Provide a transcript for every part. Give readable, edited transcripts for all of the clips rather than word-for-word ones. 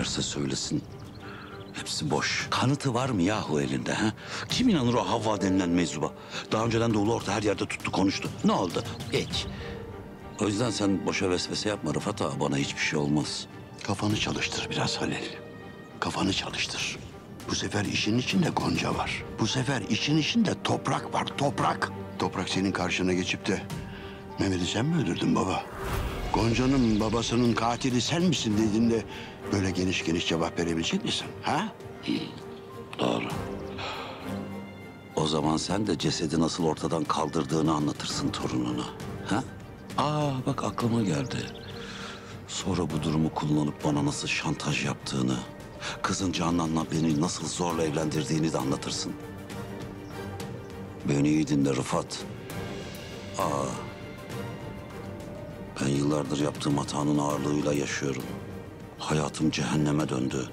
söylerse söylesin hepsi boş. Kanıtı var mı yahu elinde ha? Kim inanır o Havva denilen meczuba? Daha önceden de ulu orta her yerde tuttu konuştu. Ne oldu? Hiç. O yüzden sen boşa vesvese yapma Rıfat ağa. Bana hiçbir şey olmaz. Kafanı çalıştır biraz Halil. Kafanı çalıştır. Bu sefer işin içinde Gonca var. Bu sefer işin içinde toprak var, toprak. Toprak senin karşına geçip de Mehmet'i sen mi öldürdün baba? Gonca'nın babasının katili sen misin dediğinde böyle geniş geniş cevap verebilecek misin? Ha? Doğru. O zaman sen de cesedi nasıl ortadan kaldırdığını anlatırsın torununa. Ha? Bak aklıma geldi. Sonra bu durumu kullanıp bana nasıl şantaj yaptığını, kızın Canan'la beni nasıl zorla evlendirdiğini de anlatırsın. Beni iyi dinle Rıfat. Ben yıllardır yaptığım hatanın ağırlığıyla yaşıyorum. Hayatım cehenneme döndü.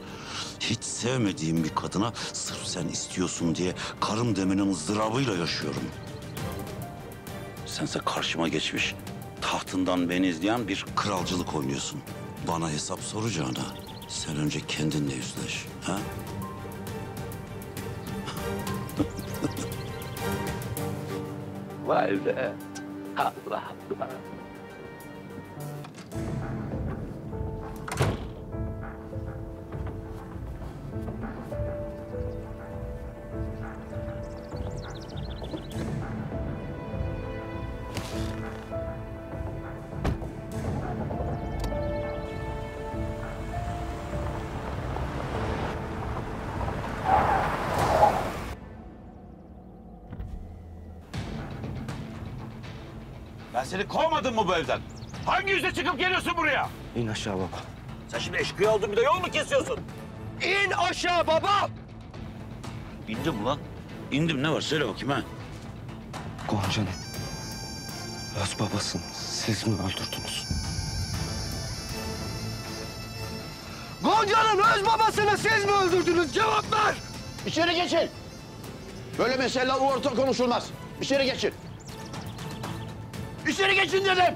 Hiç sevmediğim bir kadına sırf sen istiyorsun diye karım demenin ızdırabıyla yaşıyorum. Sense karşıma geçmiş, tahtından beni izleyen bir kralcılık oynuyorsun. Bana hesap soracağına sen önce kendinle yüzleş. Ha? Vay be. Allah Allah. Ben seni kovmadım mı bu evden? Hangi yüzle çıkıp geliyorsun buraya? İn aşağı baba. Sen şimdi eşkıya oldun bir de yol mu kesiyorsun? İn aşağı baba! İndim lan. İndim, ne var söyle bakayım ha. Gonca'nın öz babasını siz mi öldürdünüz? Gonca'nın öz babasını siz mi öldürdünüz? Cevap ver! İçeri geçin. Böyle meseleler orta konuşulmaz. İçeri geçin. İçeri geçin dedim.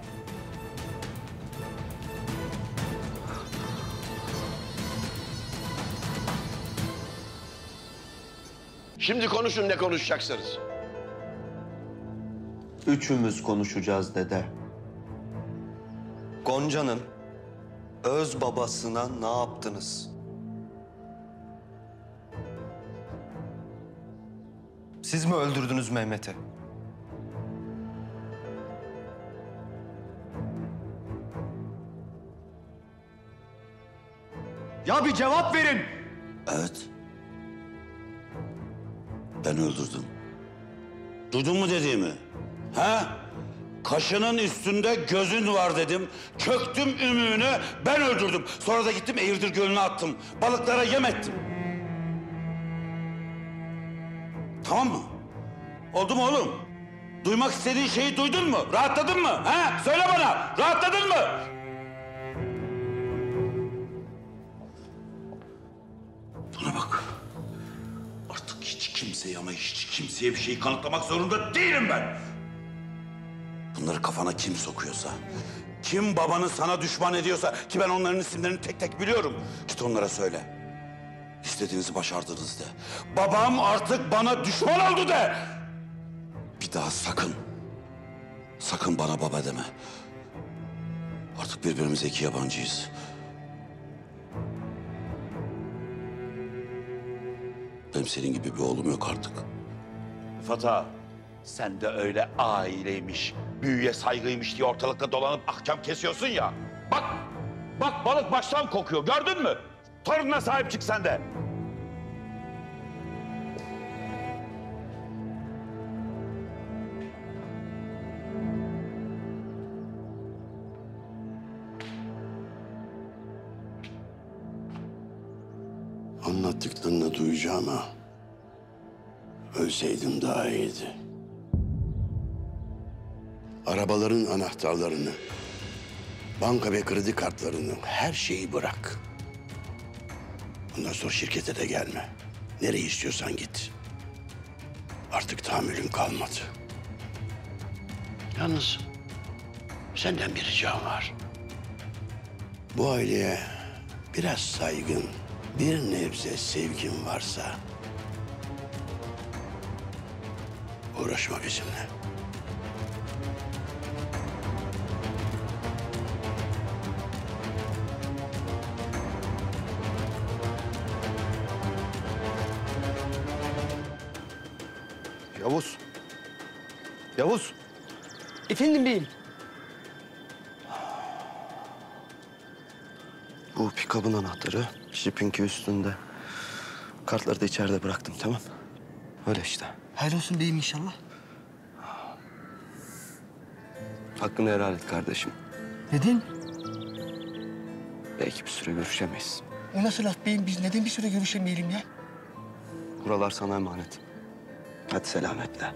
Şimdi konuşun ne konuşacaksınız. Üçümüz konuşacağız dede. Gonca'nın öz babasına ne yaptınız? Siz mi öldürdünüz Mehmet'i? Ya bir cevap verin! Evet. Ben öldürdüm. Duydun mu dediğimi? Ha? Kaşının üstünde gözün var dedim. Çöktüm ümüğüne, ben öldürdüm. Sonra da gittim Eğirdir Gölü'ne attım. Balıklara yem ettim. Tamam mı? Oldu mu oğlum? Duymak istediğin şeyi duydun mu? Rahatladın mı? Ha? Söyle bana, rahatladın mı? Bana bak. Artık hiç kimseye ama hiç kimseye bir şeyi kanıtlamak zorunda değilim ben. Bunları kafana kim sokuyorsa, kim babanı sana düşman ediyorsa, ki ben onların isimlerini tek tek biliyorum. Git onlara söyle. İstediğinizi başardınız de. Babam artık bana düşman oldu de. Bir daha sakın, sakın bana baba deme. Artık birbirimize iki yabancıyız. Benim senin gibi bir oğlum yok artık. Fata, sen de öyle aileymiş, büyüye saygıymış diye ortalıkta dolanıp ahkam kesiyorsun ya. Bak, bak balık baştan kokuyor, gördün mü? Torununa sahip çık sen de. Anlattıklarını duyacağım ha. Ölseydim daha iyiydi. Arabaların anahtarlarını, banka ve kredi kartlarını, her şeyi bırak. Bundan sonra şirkete de gelme. Nereye istiyorsan git. Artık tahammülüm kalmadı. Yalnız senden bir ricam var. Bu aileye biraz saygın, bir nebze sevgin varsa uğraşma bizimle. Yavuz. Yavuz. Efendim beyim. Bu pikabın anahtarı jipinki üstünde. Kartları da içeride bıraktım, tamam. Öyle işte. Hayır olsun beyim inşallah. Hakkını helal et kardeşim. Neden? Belki bir süre görüşemeyiz. O nasıl laf beyim? Biz neden bir süre görüşemeyelim ya? Buralar sana emanet. Hadi selametle.